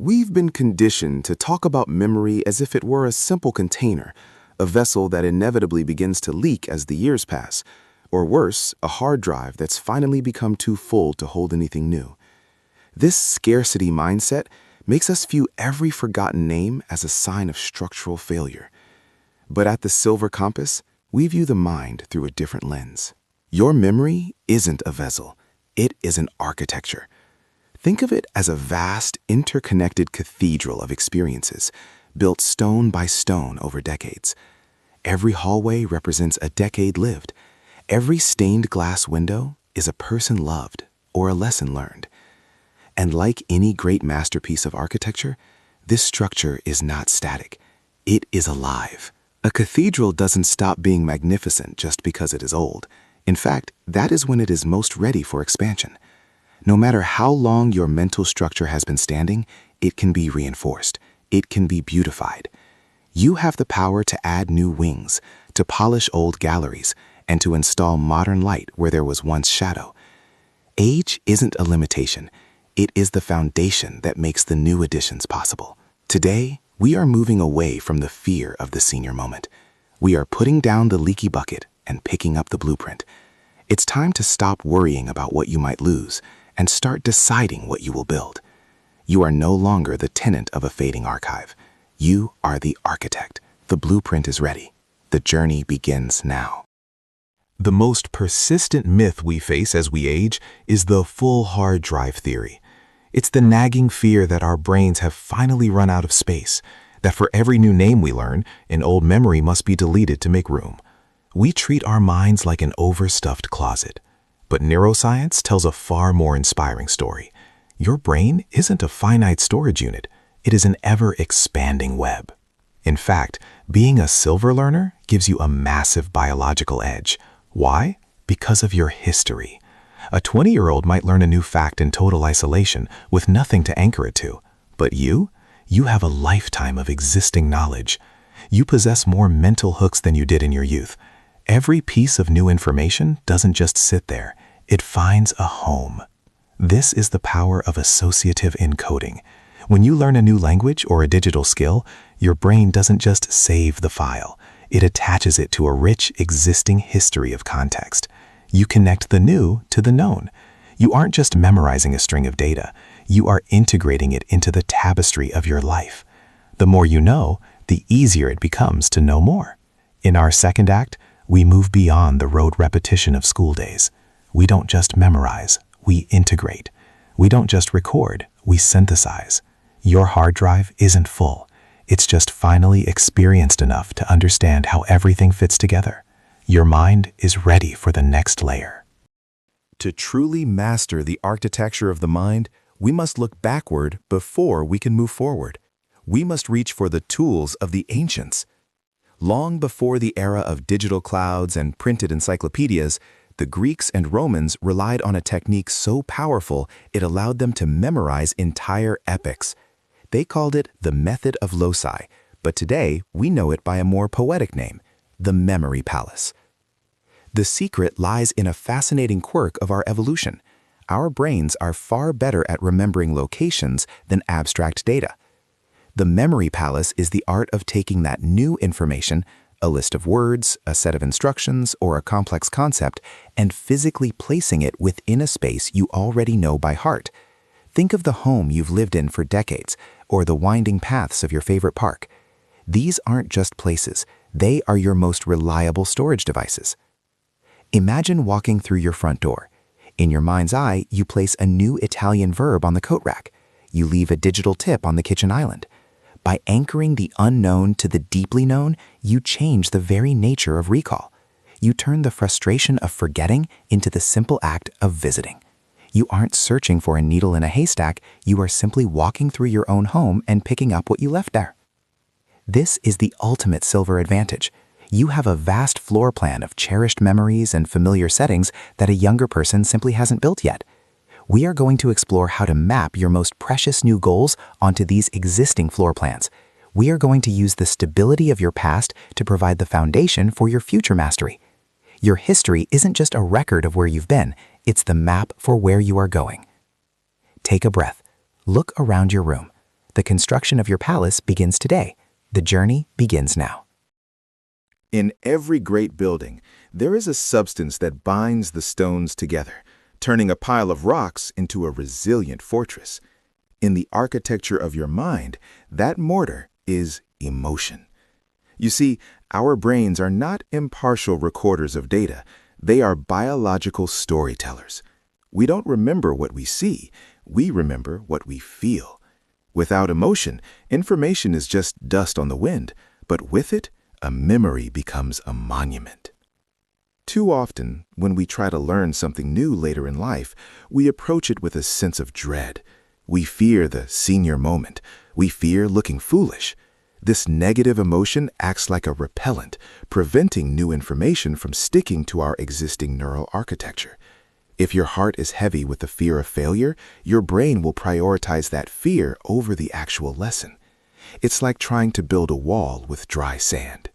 We've been conditioned to talk about memory as if it were a simple container, a vessel that inevitably begins to leak as the years pass, or worse, a hard drive that's finally become too full to hold anything new. This scarcity mindset makes us view every forgotten name as a sign of structural failure. But at the Silver Compass, we view the mind through a different lens. Your memory isn't a vessel, it is an architecture. Think of it as a vast, interconnected cathedral of experiences, built stone by stone over decades. Every hallway represents a decade lived. Every stained glass window is a person loved or a lesson learned. And like any great masterpiece of architecture, this structure is not static. It is alive. A cathedral doesn't stop being magnificent just because it is old. In fact, that is when it is most ready for expansion. No matter how long your mental structure has been standing, it can be reinforced. It can be beautified. You have the power to add new wings, to polish old galleries, and to install modern light where there was once shadow. Age isn't a limitation. It is the foundation that makes the new additions possible. Today, we are moving away from the fear of the senior moment. We are putting down the leaky bucket and picking up the blueprint. It's time to stop worrying about what you might lose and start deciding what you will build. You are no longer the tenant of a fading archive. You are the architect. The blueprint is ready. The journey begins now. The most persistent myth we face as we age is the full hard drive theory. It's the nagging fear that our brains have finally run out of space, that for every new name we learn, an old memory must be deleted to make room. We treat our minds like an overstuffed closet. But neuroscience tells a far more inspiring story. Your brain isn't a finite storage unit. It is an ever-expanding web. In fact, being a silver learner gives you a massive biological edge. Why? Because of your history. A 20-year-old might learn a new fact in total isolation with nothing to anchor it to. But you have a lifetime of existing knowledge. You possess more mental hooks than you did in your youth. Every piece of new information doesn't just sit there. It finds a home. This is the power of associative encoding. When you learn a new language or a digital skill, your brain doesn't just save the file. It attaches it to a rich, existing history of context. You connect the new to the known. You aren't just memorizing a string of data. You are integrating it into the tapestry of your life. The more you know, the easier it becomes to know more. In our second act, we move beyond the rote repetition of school days. We don't just memorize, we integrate. We don't just record, we synthesize. Your hard drive isn't full. It's just finally experienced enough to understand how everything fits together. Your mind is ready for the next layer. To truly master the architecture of the mind, we must look backward before we can move forward. We must reach for the tools of the ancients. Long before the era of digital clouds and printed encyclopedias, the Greeks and Romans relied on a technique so powerful it allowed them to memorize entire epics. They called it the method of loci, but today we know it by a more poetic name, the memory palace. The secret lies in a fascinating quirk of our evolution. Our brains are far better at remembering locations than abstract data. The memory palace is the art of taking that new information, a list of words, a set of instructions, or a complex concept, and physically placing it within a space you already know by heart. Think of the home you've lived in for decades, or the winding paths of your favorite park. These aren't just places, they are your most reliable storage devices. Imagine walking through your front door. In your mind's eye, you place a new Italian verb on the coat rack. You leave a digital tip on the kitchen island. By anchoring the unknown to the deeply known, you change the very nature of recall. You turn the frustration of forgetting into the simple act of visiting. You aren't searching for a needle in a haystack, you are simply walking through your own home and picking up what you left there. This is the ultimate silver advantage. You have a vast floor plan of cherished memories and familiar settings that a younger person simply hasn't built yet. We are going to explore how to map your most precious new goals onto these existing floor plans. We are going to use the stability of your past to provide the foundation for your future mastery. Your history isn't just a record of where you've been, it's the map for where you are going. Take a breath. Look around your room. The construction of your palace begins today. The journey begins now. In every great building, there is a substance that binds the stones together, turning a pile of rocks into a resilient fortress. In the architecture of your mind, that mortar is emotion. You see, our brains are not impartial recorders of data. They are biological storytellers. We don't remember what we see. We remember what we feel. Without emotion, information is just dust on the wind, but with it, a memory becomes a monument. Too often, when we try to learn something new later in life, we approach it with a sense of dread. We fear the senior moment. We fear looking foolish. This negative emotion acts like a repellent, preventing new information from sticking to our existing neural architecture. If your heart is heavy with the fear of failure, your brain will prioritize that fear over the actual lesson. It's like trying to build a wall with dry sand.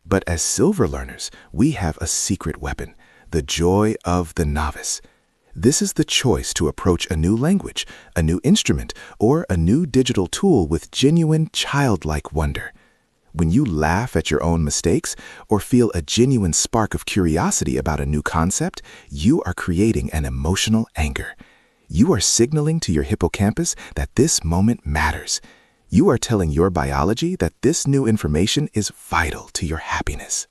But as silver learners, we have a secret weapon, the joy of the novice. This is the choice to approach a new language, a new instrument, or a new digital tool with genuine childlike wonder. When you laugh at your own mistakes or feel a genuine spark of curiosity about a new concept, you are creating an emotional anger. You are signaling to your hippocampus that this moment matters. You are telling your biology that this new information is vital to your happiness.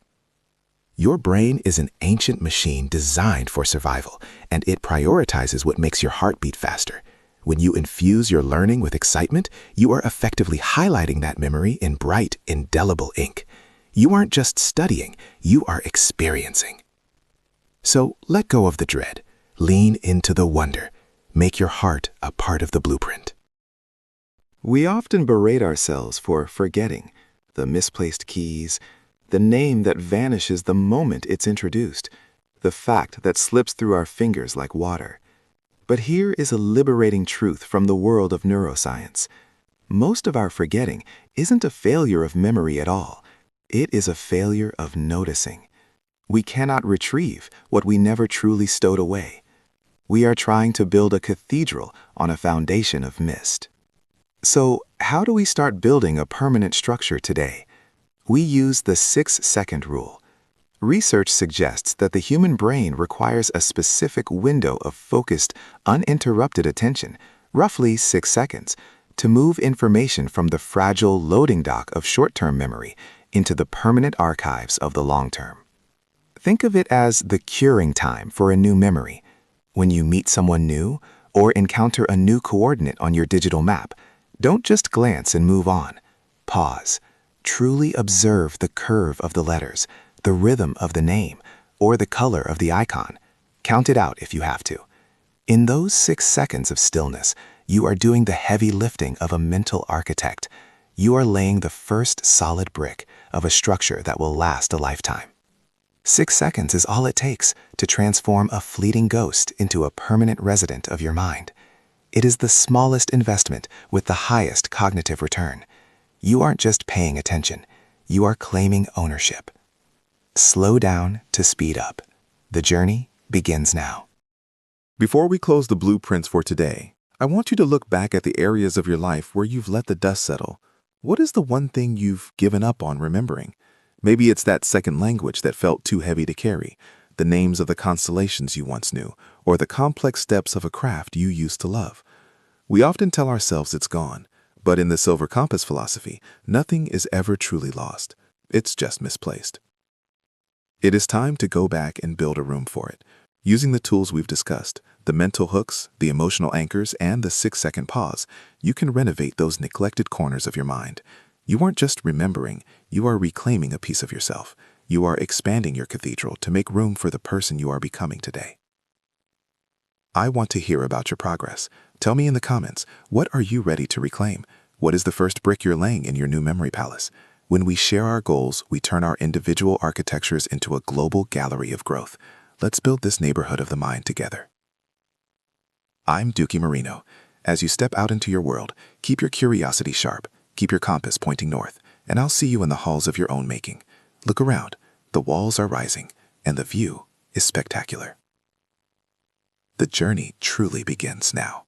Your brain is an ancient machine designed for survival, and it prioritizes what makes your heart beat faster. When you infuse your learning with excitement, you are effectively highlighting that memory in bright, indelible ink. You aren't just studying, you are experiencing. So let go of the dread. Lean into the wonder. Make your heart a part of the blueprint. We often berate ourselves for forgetting the misplaced keys, the name that vanishes the moment it's introduced, the fact that slips through our fingers like water. But here is a liberating truth from the world of neuroscience. Most of our forgetting isn't a failure of memory at all. It is a failure of noticing. We cannot retrieve what we never truly stowed away. We are trying to build a cathedral on a foundation of mist. So, how do we start building a permanent structure today? We use the 6-second rule. Research suggests that the human brain requires a specific window of focused, uninterrupted attention, roughly 6 seconds, to move information from the fragile loading dock of short-term memory into the permanent archives of the long-term. Think of it as the curing time for a new memory. When you meet someone new or encounter a new coordinate on your digital map, don't just glance and move on. Pause. Truly observe the curve of the letters, the rhythm of the name, or the color of the icon. Count it out if you have to. In those 6 seconds of stillness, you are doing the heavy lifting of a mental architect. You are laying the first solid brick of a structure that will last a lifetime. 6 seconds is all it takes to transform a fleeting ghost into a permanent resident of your mind. It is the smallest investment with the highest cognitive return. You aren't just paying attention, you are claiming ownership. Slow down to speed up. The journey begins now. Before we close the blueprints for today, I want you to look back at the areas of your life where you've let the dust settle. What is the one thing you've given up on remembering? Maybe it's that second language that felt too heavy to carry, the names of the constellations you once knew, or the complex steps of a craft you used to love. We often tell ourselves it's gone, but in the Silver Compass philosophy, nothing is ever truly lost. It's just misplaced. It is time to go back and build a room for it. Using the tools we've discussed, the mental hooks, the emotional anchors, and the 6-second pause, you can renovate those neglected corners of your mind. You aren't just remembering, you are reclaiming a piece of yourself. You are expanding your cathedral to make room for the person you are becoming today. I want to hear about your progress. Tell me in the comments, what are you ready to reclaim? What is the first brick you're laying in your new memory palace? When we share our goals, we turn our individual architectures into a global gallery of growth. Let's build this neighborhood of the mind together. I'm Duquemarino. As you step out into your world, keep your curiosity sharp, keep your compass pointing north, and I'll see you in the halls of your own making. Look around. The walls are rising, and the view is spectacular. The journey truly begins now.